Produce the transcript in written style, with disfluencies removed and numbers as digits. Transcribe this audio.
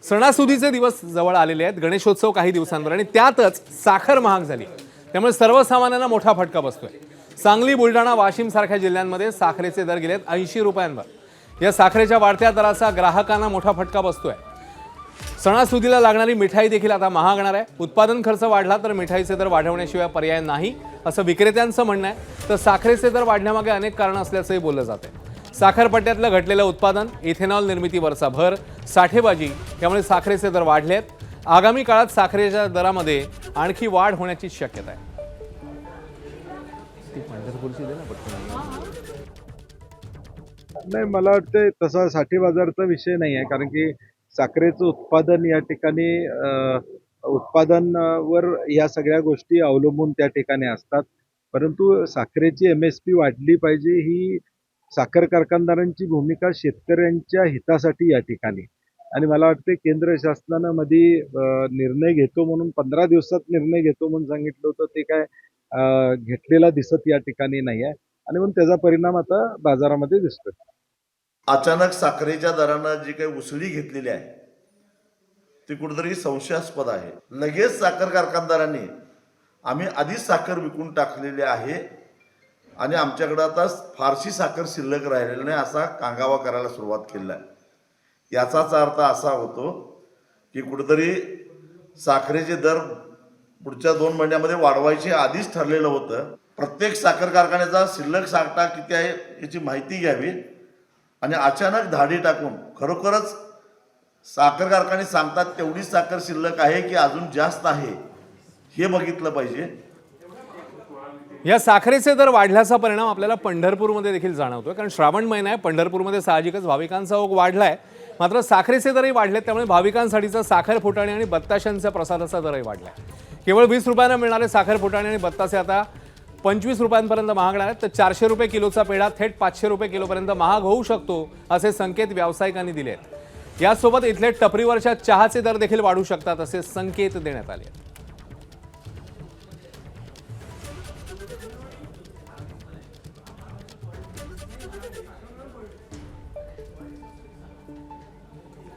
सणासुदीचे दिवस जवळ आलेले आहेत, गणेशोत्सव काही दिवसांवर आणि त्यातच साखर महाग झाली, त्यामुळे सर्वसामान्यांना मोठा फटका बसतोय। सांगली, बुलढाणा, वाशिम सारख्या जिल्ह्यांमध्ये साखरेचे दर गेलेत 80 रुपयांवर। या साखरेच्या वाढत्या दराचा ग्राहकांना मोठा फटका बसतोय। सणासुदीला लागणारी मिठाई देखील आता महागणार आहे। उत्पादन खर्च वाढला तर मिठाईचे दर वाढवण्याशिवाय पर्याय नाही असं विक्रेत्यांचं म्हणणं आहे, तर साखरेचे दर वाढण्यामागे अनेक कारणं असल्याचंही बोललं जातंय। साखरपट्ट्यातलं घटलेलं उत्पादन, इथेनॉल निर्मितीवरचा भर, साठेबाजी यामुळे साखरेचे दर वाढलेत। आगामी काळात साखरेच्या दरामध्ये आणखी वाढ होण्याची शक्यता आहे। नाही, मला वाटतं तसा साठेबाजारचा विषय नाही आहे, कारण की साखरेचं उत्पादन या ठिकाणी उत्पादनावर या सगळ्या गोष्टी अवलंबून त्या ठिकाणी असतात। परंतु साखरेची MSP वाढली पाहिजे ही साखर कारखानदारांची भूमिका शेतकऱ्यांच्या हितासाठी या ठिकाणी, आणि मला वाटतं केंद्र शासनानं मध्ये निर्णय घेतो म्हणून 15 दिवसात निर्णय घेतो म्हणून सांगितलं होतं, ते काय घेतलेला दिसत या ठिकाणी नाही आहे, आणि म्हणून त्याचा परिणाम आता बाजारामध्ये दिसतोय। अचानक साखरेच्या दरानं जी काही उसळी घेतलेली आहे ती कुठेतरी संशयास्पद आहे। लगेच साखर कारखानदारांनी आम्ही आधीच साखर विकून टाकलेली आहे आणि आमच्याकडे आता फारशी साखर शिल्लक राहिलेली नाही असा कांगावा करायला सुरुवात केली आहे। याचाच अर्थ असा होतो की कुठेतरी साखरेचे दर पुढच्या 2 महिन्यामध्ये वाढवायचे आधीच ठरलेलं होतं। प्रत्येक साखर कारखान्याचा शिल्लक साठा किती आहे याची माहिती घ्यावी आणि अचानक धाडी टाकून खरोखरच साखर कारखाने सांगतात तेवढीच साखर शिल्लक आहे की अजून जास्त आहे हे बघितलं पाहिजे। या साखरेचे दर वाढल्याचा परिणाम आपल्याला पंढरपूरमध्ये देखील जाणवतोय, कारण श्रावण महिना आहे। पंढरपूरमध्ये साहजिकच भाविकांचा ओघ वाढलाय, मात्र साखरेचे दरही वाढलेत, त्यामुळे भाविकांसाठीचा साखर फुटाणे आणि बत्ताशांच्या प्रसादाचा दरही वाढलाय। केवळ 20 रुपयांना मिळणारे साखर फुटाणे आणि बत्तासे आता 25 रुपयांपर्यंत महागणार आहेत, तर 400 रुपये किलोचा पेढा थेट 500 रुपये किलोपर्यंत महाग होऊ शकतो असे संकेत व्यावसायिकांनी दिले आहेत। यासोबत इथले टपरीवरच्या चहाचे दर देखील वाढू शकतात असे संकेत देण्यात आले आहेत।